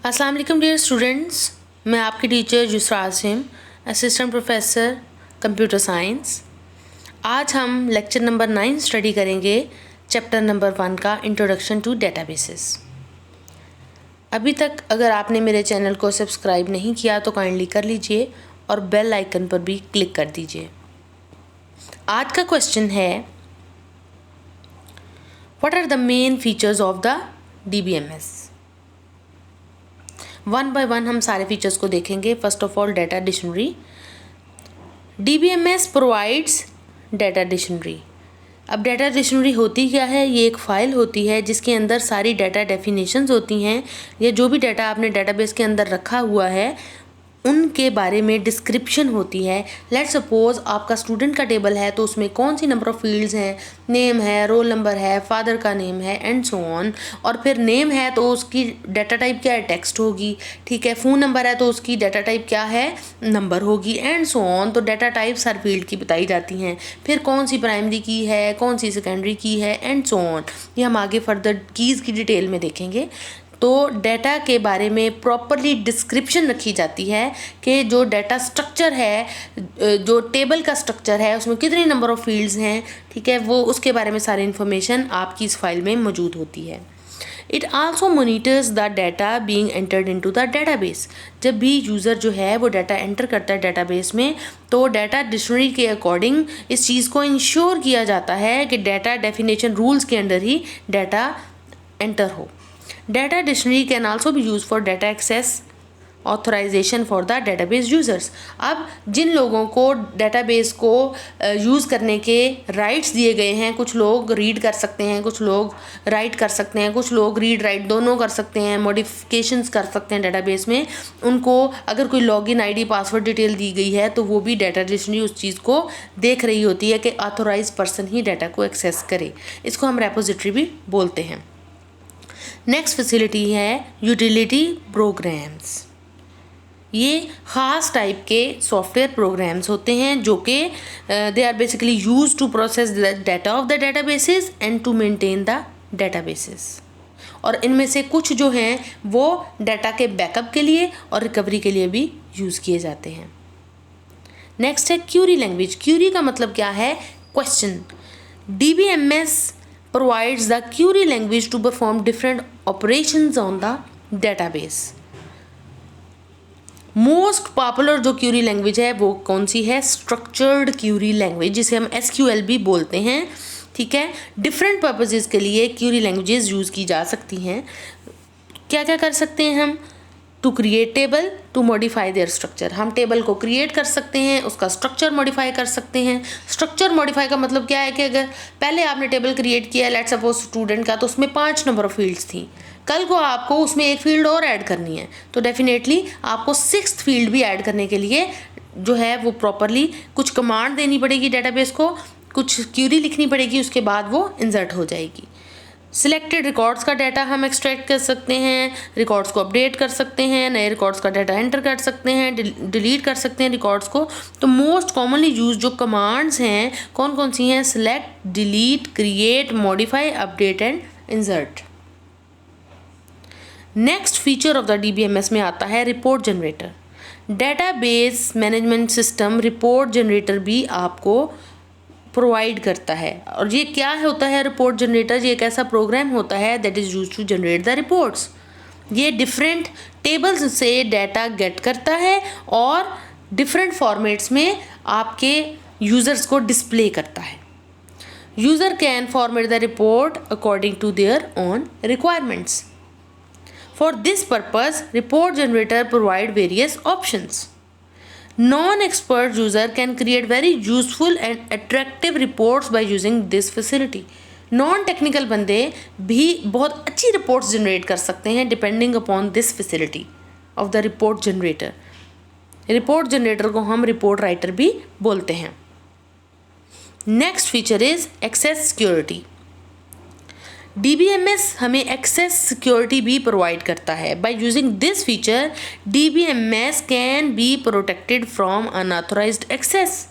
अस्सलाम वालेकुम dear students, मैं आपकी teacher Yusra Asim, assistant professor computer science. आज हम लेक्चर नंबर 9 स्टडी करेंगे, चैप्टर नंबर 1 का इंट्रोडक्शन टू डेटाबेसेस। अभी तक अगर आपने मेरे चैनल को सब्सक्राइब नहीं किया तो काइंडली कर लीजिए और बेल आइकन पर भी क्लिक कर दीजिए। आज का क्वेश्चन है, what are the main features of the DBMS। One by one हम सारे फीचर्स को देखेंगे। First of all, data dictionary. DBMS provides data dictionary. अब डाटा डिक्शनरी होती क्या है? ये एक फ़ाइल होती है जिसके अंदर सारी डाटा डेफिनेशंस होती हैं, या जो भी डाटा आपने डाटाबेस के अंदर रखा हुआ है उनके बारे में डिस्क्रिप्शन होती है। लेट्स सपोज आपका स्टूडेंट का टेबल है तो उसमें कौन सी नंबर ऑफ़ फील्ड्स हैं, नेम है, रोल नंबर है, फादर का नेम है एंड सो ऑन। और फिर नेम है तो उसकी डाटा टाइप क्या है? टेक्स्ट होगी। ठीक है, फ़ोन नंबर है तो उसकी डाटा टाइप क्या है? नंबर होगी एंड सो ऑन। तो डाटा टाइप्स हर फील्ड की बताई जाती हैं। फिर कौन सी प्राइमरी की है, कौन सी सेकेंडरी की है एंड सो ऑन। ये हम आगे फर्दर कीज़ की डिटेल में देखेंगे। तो डाटा के बारे में प्रॉपरली डिस्क्रिप्शन रखी जाती है कि जो डाटा स्ट्रक्चर है, जो टेबल का स्ट्रक्चर है, उसमें कितने नंबर ऑफ़ फील्ड्स हैं, ठीक है, वो उसके बारे में सारी इन्फॉर्मेशन आपकी इस फाइल में मौजूद होती है। It also monitors the data being entered into the database. जब भी यूज़र जो है वो डाटा एंटर करता है डाटाबेस में, तो डाटा डिक्शनरी के अकॉर्डिंग इस चीज़ को इंश्योर किया जाता है कि डाटा डेफिनेशन रूल्स के अंडर ही डाटा एंटर हो। Data dictionary can also be used for data access authorization for the database users। अब जिन लोगों को डेटाबेस को यूज़ करने के राइट्स दिए गए हैं, कुछ लोग रीड कर सकते हैं, कुछ लोग राइट कर सकते हैं, कुछ लोग रीड राइट दोनों कर सकते हैं, मॉडिफिकेशंस कर सकते हैं डेटाबेस में। उनको अगर कोई लॉगिन आईडी पासवर्ड डिटेल दी गई है तो वो भी डाटा डिक्शनरी उस चीज़ को देख रही होती है कि ऑथोराइज पर्सन ही डाटा को एक्सेस करे। इसको हम रेपोजिटरी भी बोलते हैं। नेक्स्ट फैसिलिटी है यूटिलिटी प्रोग्राम्स। ये ख़ास टाइप के सॉफ्टवेयर प्रोग्राम्स होते हैं जो कि they are basically use to process the data of the databases and to maintain the databases. और इनमें से कुछ जो हैं वो डाटा के बैकअप के लिए और रिकवरी के लिए भी यूज़ किए जाते हैं। नेक्स्ट है क्यूरी लैंग्वेज। क्यूरी का मतलब क्या है? Question. DBMS provides the query language to perform different operations on the database। Most popular जो क्यूरी लैंग्वेज है वो कौन सी है? स्ट्रक्चर्ड क्यूरी लैंग्वेज, जिसे हम SQL भी बोलते हैं। ठीक है, डिफरेंट पर्पसेस के लिए क्यूरी लैंग्वेजेस यूज़ की जा सकती हैं। क्या क्या कर सकते हैं हम? To create table, to modify their structure. हम टेबल को क्रिएट कर सकते हैं, उसका स्ट्रक्चर मॉडिफाई कर सकते हैं। स्ट्रक्चर मॉडिफाई का मतलब क्या है कि अगर पहले आपने टेबल क्रिएट किया, लेट्स सपोज स्टूडेंट का, तो उसमें 5 नंबर ऑफ फील्ड्स थी। कल को आपको उसमें एक फील्ड और ऐड करनी है तो डेफिनेटली आपको 6th फील्ड भी ऐड करने के लिए जो है वो प्रॉपरली कुछ कमांड देनी पड़ेगी डेटाबेस को, कुछ क्यूरी लिखनी पड़ेगी, उसके बाद वो इंसर्ट हो जाएगी। सिलेक्टेड रिकॉर्ड्स का डाटा हम एक्सट्रैक्ट कर सकते हैं, रिकॉर्ड्स को अपडेट कर सकते हैं, नए रिकॉर्ड्स का डाटा एंटर कर सकते हैं, डिलीट कर सकते हैं रिकॉर्ड्स को। तो मोस्ट कॉमनली यूज जो कमांड्स हैं कौन कौन सी हैं? Select, delete, create, modify, update and insert. Next feature of the DBMS में आता है report generator. Database management system report generator भी आपको प्रोवाइड करता है। और ये क्या होता है रिपोर्ट जनरेटर? ये एक ऐसा प्रोग्राम होता है that is use to generate the reports. ये डिफरेंट टेबल्स से डाटा गेट करता है और डिफरेंट फॉर्मेट्स में आपके यूज़र्स को डिस्प्ले करता है। User can format the report according to their own requirements. For this purpose report generator provide various options. Non-expert user can create very useful and attractive reports by using this facility। Non technical बंदे भी बहुत अच्छी reports generate कर सकते हैं depending upon this facility of the report generator. Report generator को हम report writer भी बोलते हैं। Next feature is access security. DBMS हमें एक्सेस सिक्योरिटी भी प्रोवाइड करता है। By using this feature DBMS can be protected from unauthorised access.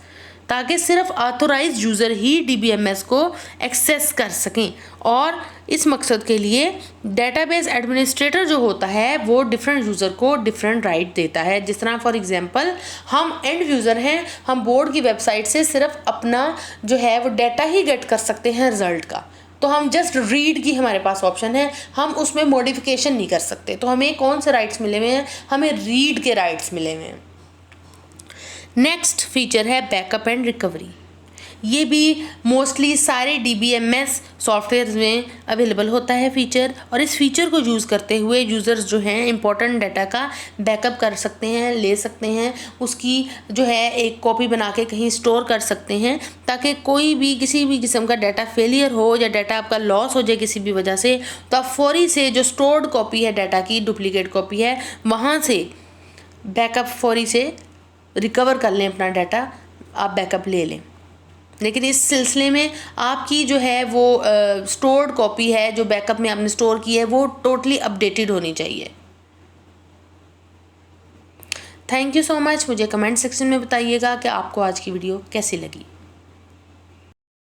ताकि सिर्फ ऑथोराइज यूज़र ही DBMS को एक्सेस कर सकें। और इस मकसद के लिए डेटाबेस एडमिनिस्ट्रेटर जो होता है वो डिफरेंट यूज़र को डिफरेंट राइट देता है। जिस तरह फॉर एग्जांपल हम एंड यूज़र हैं, हम बोर्ड की वेबसाइट से सिर्फ अपना जो है वो डाटा ही गेट कर सकते हैं रिज़ल्ट का, तो हम जस्ट रीड की हमारे पास ऑप्शन है, हम उसमें मॉडिफिकेशन नहीं कर सकते। तो हमें कौन से राइट्स मिले हुए हैं? हमें रीड के राइट्स मिले हुए हैं। नेक्स्ट फीचर है बैकअप एंड रिकवरी। ये भी मोस्टली सारे DBMS सॉफ्टवेयर में अवेलेबल होता है फीचर, और इस फीचर को यूज़ करते हुए यूज़र्स जो हैं इंपॉर्टेंट डाटा का बैकअप कर सकते हैं, ले सकते हैं, उसकी जो है एक कॉपी बना के कहीं स्टोर कर सकते हैं, ताकि कोई भी किसी भी किस्म का डाटा फेलियर हो या डाटा आपका लॉस हो जाए किसी भी वजह से, तो आप फौरी से जो स्टोर्ड कॉपी है डाटा की, डुप्लीकेट कॉपी है, वहाँ से बैकअप फौरी से रिकवर कर लें अपना डाटा, आप बैकअप ले लें। लेकिन इस सिलसिले में आपकी जो है वो स्टोर्ड कॉपी है जो बैकअप में आपने स्टोर की है वो टोटली अपडेटेड होनी चाहिए। Thank you so much. मुझे कमेंट सेक्शन में बताइएगा कि आपको आज की वीडियो कैसी लगी।